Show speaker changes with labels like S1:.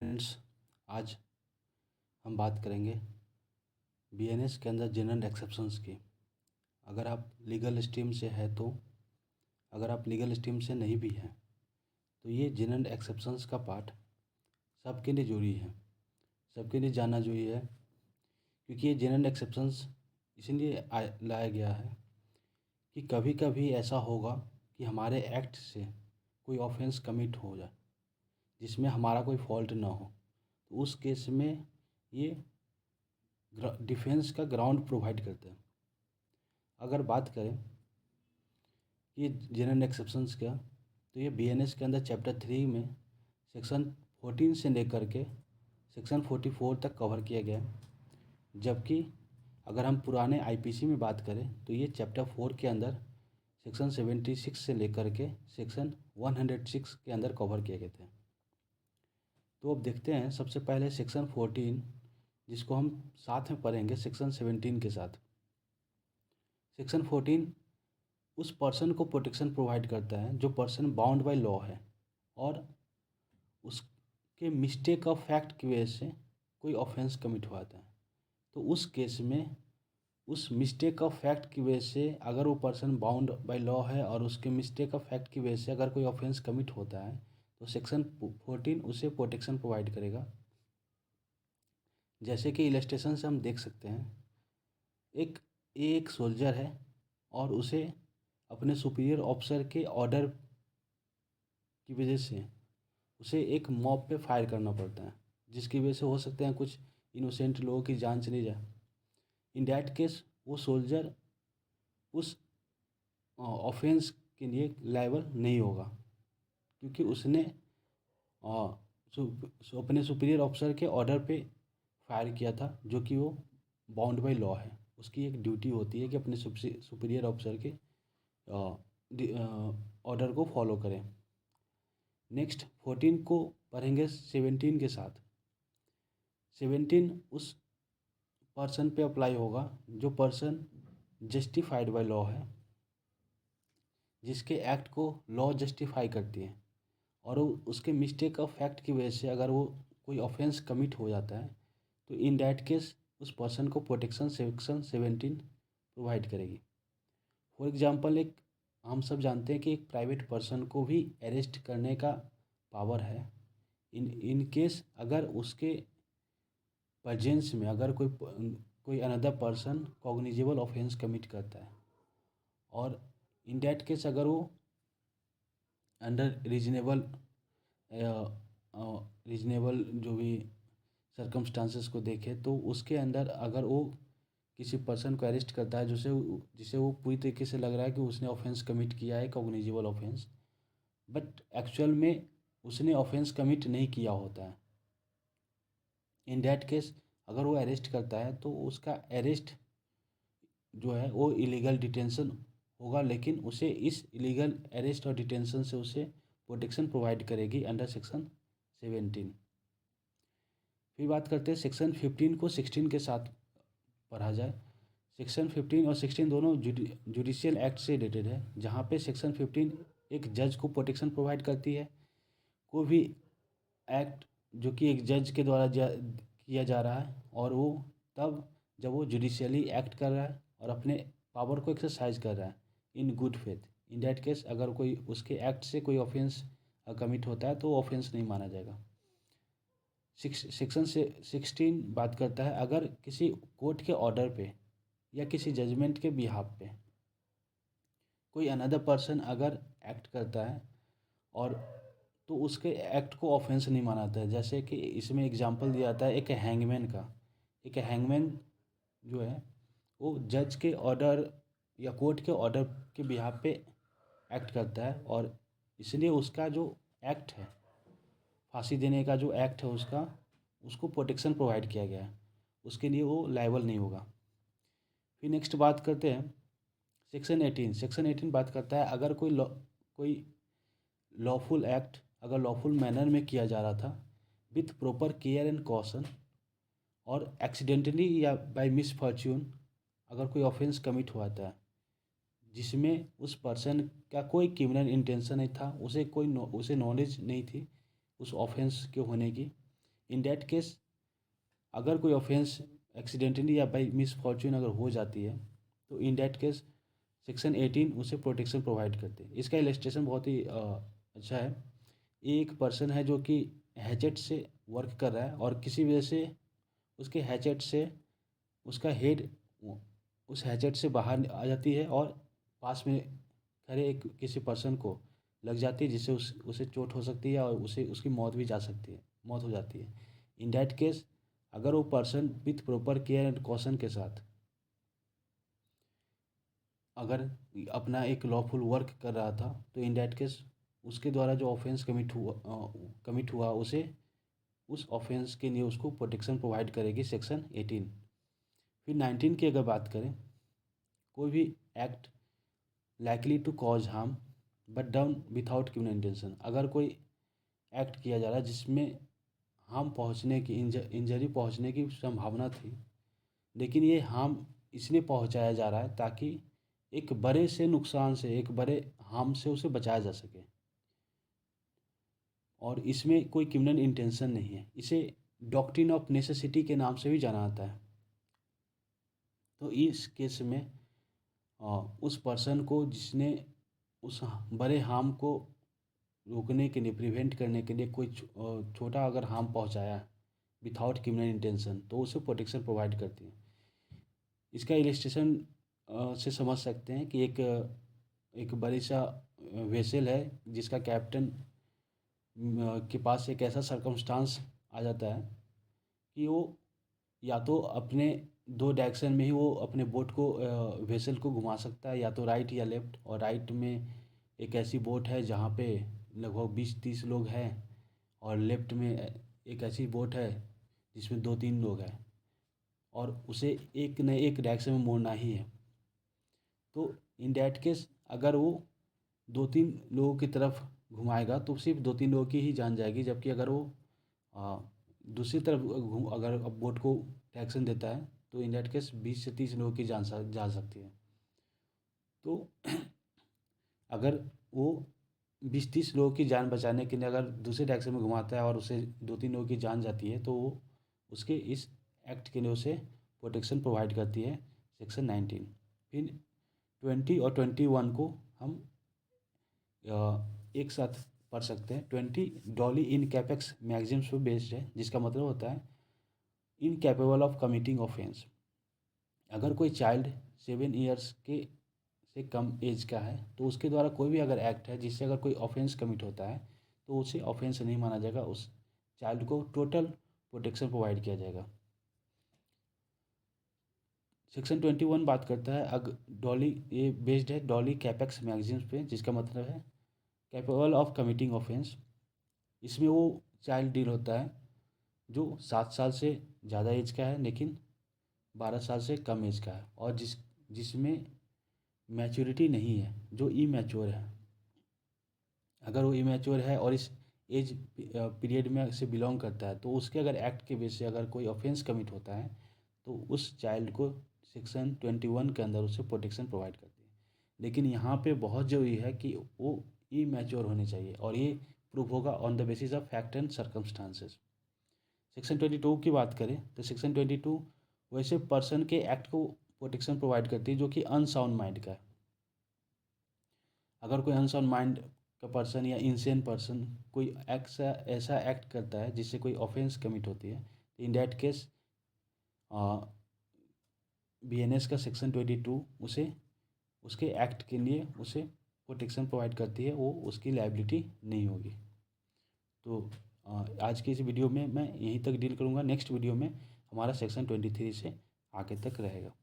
S1: Friends, आज हम बात करेंगे बीएनएस के अंदर जनरल एक्सेप्शंस की। अगर आप लीगल स्ट्रीम से है तो अगर आप लीगल स्ट्रीम से नहीं भी हैं तो ये जनरल एक्सेप्शंस का पार्ट सबके लिए जरूरी है, सबके लिए जानना जरूरी है। क्योंकि ये जनरल एक्सेप्शंस इसलिए लाया गया है कि कभी कभी ऐसा होगा कि हमारे एक्ट से कोई ऑफेंस कमिट हो जाए जिसमें हमारा कोई फॉल्ट ना हो, तो उस केस में ये डिफेंस का ग्राउंड प्रोवाइड करते हैं। अगर बात करें ये जनरल एक्सेप्शंस का, तो ये बीएनएस के अंदर चैप्टर 3 में सेक्शन 14 से लेकर के सेक्शन 44 तक कवर किया गया है। जबकि अगर हम पुराने आईपीसी में बात करें तो ये चैप्टर 4 के अंदर सेक्शन 76 से लेकर के सेक्शन 106 के अंदर कवर किए गए थे। तो अब देखते हैं सबसे पहले सेक्शन 14, जिसको हम साथ में पढ़ेंगे सेक्शन 17 के साथ। सेक्शन 14 उस पर्सन को प्रोटेक्शन प्रोवाइड करता है जो पर्सन बाउंड बाय लॉ है और उसके मिस्टेक ऑफ फैक्ट की वजह से कोई ऑफेंस कमिट हुआ था। तो उस केस में उस मिस्टेक ऑफ फैक्ट की वजह से अगर वो पर्सन बाउंड बाय लॉ है और उसके मिस्टेक ऑफ फैक्ट की वजह से अगर कोई ऑफेंस कमिट होता है तो सेक्शन 14 उसे प्रोटेक्शन प्रोवाइड करेगा। जैसे कि इलस्ट्रेशन से हम देख सकते हैं, एक एक सोल्जर है और उसे अपने सुपीरियर ऑफिसर के ऑर्डर की वजह से उसे एक मॉब पे फायर करना पड़ता है, जिसकी वजह से हो सकते हैं कुछ इनोसेंट लोगों की जान चली जाए। इन डैट केस वो सोल्जर उस ऑफेंस के लिए लायबल नहीं होगा, क्योंकि उसने अपने सुपीरियर ऑफिसर के ऑर्डर पे फायर किया था, जो कि वो बाउंड बाय लॉ है। उसकी एक ड्यूटी होती है कि अपने सुपीरियर ऑफिसर के ऑर्डर को फॉलो करें। नेक्स्ट 14 को पढ़ेंगे 17 के साथ। 17 उस पर्सन पे अप्लाई होगा जो पर्सन जस्टिफाइड बाय लॉ है, जिसके एक्ट को लॉ जस्टिफाई करती है और वो उसके मिस्टेक ऑफ फैक्ट की वजह से अगर वो कोई ऑफेंस कमिट हो जाता है तो इन डैट केस उस पर्सन को प्रोटेक्शन सेक्शन 17 प्रोवाइड करेगी। फॉर एग्जांपल, एक हम सब जानते हैं कि एक प्राइवेट पर्सन को भी अरेस्ट करने का पावर है इन केस अगर उसके प्रेजेंस में अगर कोई another person cognizable offence commit करता है और इन डैट केस अगर वो अंडर रीजनेबल जो भी सर्कमस्टांसेस को देखे तो उसके अंदर अगर वो किसी पर्सन को अरेस्ट करता है जिसे वो पूरी तरीके से लग रहा है कि उसने ऑफेंस कमिट किया है, कॉग्निजेबल ऑफेंस, बट एक्चुअल में उसने ऑफेंस कमिट नहीं किया होता है। इन डैट केस अगर वो अरेस्ट करता है तो उसका अरेस्ट जो है वो इलीगल डिटेंशन होगा, लेकिन उसे इस इलीगल अरेस्ट और डिटेंशन से उसे प्रोटेक्शन प्रोवाइड करेगी अंडर सेक्शन 17। फिर बात करते हैं सेक्शन 15 को 16 के साथ पढ़ा जाए। सेक्शन 15 और 16 दोनों जुडिशियल एक्ट से रिलेटेड है, जहाँ पे सेक्शन 15 एक जज को प्रोटेक्शन प्रोवाइड करती है। कोई भी एक्ट जो कि एक जज के द्वारा किया जा रहा है और वो तब जब वो जुडिशियली एक्ट कर रहा है और अपने पावर को एक्सरसाइज कर रहा है in good faith. In that case अगर कोई उसके एक्ट से कोई ऑफेंस कमिट होता है तो ऑफेंस नहीं माना जाएगा। सेक्शन से 16 बात करता है अगर किसी कोर्ट के ऑर्डर पे या किसी जजमेंट के बिहाफ पे कोई अनदर पर्सन अगर एक्ट करता है और तो उसके एक्ट को ऑफेंस नहीं माना जाता है। जैसे कि इसमें एग्जांपल दिया जाता है एक हैंगमैन का। एक हैंगमैन जो है वो जज के ऑर्डर या कोर्ट के ऑर्डर के बिहाफ पे एक्ट करता है और इसलिए उसका जो एक्ट है, फांसी देने का जो एक्ट है उसको प्रोटेक्शन प्रोवाइड किया गया है, उसके लिए वो लायबल नहीं होगा। फिर नेक्स्ट बात करते हैं सेक्शन 18। सेक्शन 18 बात करता है अगर कोई लॉफुल एक्ट अगर लॉफुल मैनर में किया जा रहा था with proper care and caution और एक्सीडेंटली या बाय मिसफॉर्च्यून अगर कोई ऑफेंस कमिट हुआ था जिसमें उस पर्सन का कोई क्रिमिनल इंटेंशन नहीं था, उसे नॉलेज नहीं थी उस ऑफेंस के होने की, इन डैट केस अगर कोई ऑफेंस एक्सीडेंटली या बाई मिसफॉर्चून अगर हो जाती है तो इन डैट केस सेक्शन 18 उसे प्रोटेक्शन प्रोवाइड करते हैं। इसका इलस्ट्रेशन बहुत ही अच्छा है। एक पर्सन है जो कि हैचेट से वर्क कर रहा है और किसी वजह से उसके हैचेट से उसका हेड उस हैचेट से बाहर आ जाती है और पास में खड़े एक किसी पर्सन को लग जाती है, जिससे उसे चोट हो सकती है और उसे उसकी मौत हो जाती है। इन दैट केस अगर वो person with proper care and caution के साथ अगर अपना एक लॉफुल वर्क कर रहा था तो इन दैट केस उसके द्वारा जो ऑफेंस कमिट हुआ उसे उस ऑफेंस के लिए उसको प्रोटेक्शन प्रोवाइड करेगी सेक्शन 18। फिर 19 की अगर बात करें, कोई भी act likely to cause harm but done without criminal intention. अगर कोई एक्ट किया जा रहा है जिसमें हार्म पहुंचने की इंजरी पहुंचने की संभावना थी, लेकिन ये हार्म इसलिए पहुंचाया जा रहा है ताकि एक बड़े से नुकसान से, एक बड़े हार्म से उसे बचाया जा सके, और इसमें कोई क्रिमिनल इंटेंशन नहीं है। इसे डॉक्ट्रिन ऑफ नेसेसिटी के नाम से भी जाना जाता है। तो इस केस में उस पर्सन को जिसने उस बड़े हार्म को रोकने के लिए, प्रिवेंट करने के लिए कोई छोटा अगर हार्म पहुंचाया विदाउट क्रिमिनल इंटेंशन, तो उसे प्रोटेक्शन प्रोवाइड करती है। इसका इलस्ट्रेशन से समझ सकते हैं कि एक बड़ी सा वेसल है जिसका कैप्टन के पास एक ऐसा सर्कमस्टांस आ जाता है कि वो या तो अपने दो डायरेक्शन में ही वो अपने बोट को वेसल को घुमा सकता है, या तो राइट या लेफ्ट। और राइट में एक ऐसी बोट है जहाँ पे लगभग 20-30 लोग हैं, और लेफ्ट में एक ऐसी बोट है जिसमें 2-3 लोग हैं, और उसे एक न एक डायरेक्शन में मोड़ना ही है। तो इन डैट केस अगर वो 2-3 लोगों की तरफ घुमाएगा तो सिर्फ 2-3 लोगों की ही जान जाएगी, जबकि अगर वो दूसरी तरफ अगर बोट को डायरेक्शन देता है तो इन डैट केस 20 से 30 लोगों की जान जा सकती है। तो अगर वो 20-30 लोगों की जान बचाने के लिए अगर दूसरे डायरेक्शन में घुमाता है और उसे 2-3 लोगों की जान जाती है, तो वो उसके इस एक्ट के लिए उसे प्रोटेक्शन प्रोवाइड करती है सेक्शन 19। फिर 20 और 21 को हम एक साथ पढ़ सकते हैं। 20 डॉली इन कैपेक्स मैगजीम्स पर बेस्ड है, जिसका मतलब होता है इनकैपेबल ऑफ कमिटिंग ऑफेंस। अगर कोई चाइल्ड 7 ईयर्स के से कम एज का है तो उसके द्वारा कोई भी अगर एक्ट है जिससे अगर कोई ऑफेंस कमिट होता है तो उसे ऑफेंस नहीं माना जाएगा, उस चाइल्ड को टोटल प्रोटेक्शन प्रोवाइड किया जाएगा। सेक्शन 21 बात करता है डॉली, ये बेस्ड है डॉली कैपेक्स मैगजीन्स पे, जिसका मतलब है कैपेबल ऑफ कमिटिंग ऑफेंस। इसमें वो चाइल्ड डील होता है जो 7 साल से ज़्यादा एज का है लेकिन 12 साल से कम एज का है, और जिसमें मैच्योरिटी नहीं है, जो इमैच्योर है। अगर वो इमैच्योर है और इस एज पीरियड में से बिलोंग करता है तो उसके अगर एक्ट के बेस से अगर कोई ऑफेंस कमिट होता है तो उस चाइल्ड को सेक्शन 21 के अंदर उसे प्रोटेक्शन प्रोवाइड करती है। लेकिन यहाँ पे बहुत ज़रूरी है कि वो इमैच्योर होने चाहिए, और ये प्रूव होगा on the basis of fact and circumstances. Section 22 की बात करें तो सेक्शन 22 वैसे पर्सन के एक्ट को प्रोटेक्शन प्रोवाइड करती है जो कि अनसाउंड माइंड का है। अगर कोई अनसाउंड माइंड का पर्सन या इंसेन पर्सन कोई ऐसा एक्ट करता है जिससे कोई ऑफेंस कमिट होती है, तो इन दैट केस BNS का सेक्शन 22 उसे उसके एक्ट के लिए उसे प्रोटेक्शन प्रोवाइड करती है, वो उसकी लायबिलिटी नहीं होगी। तो आज की इस वीडियो में मैं यहीं तक डील करूँगा। नेक्स्ट वीडियो में हमारा सेक्शन 23 से आगे तक रहेगा।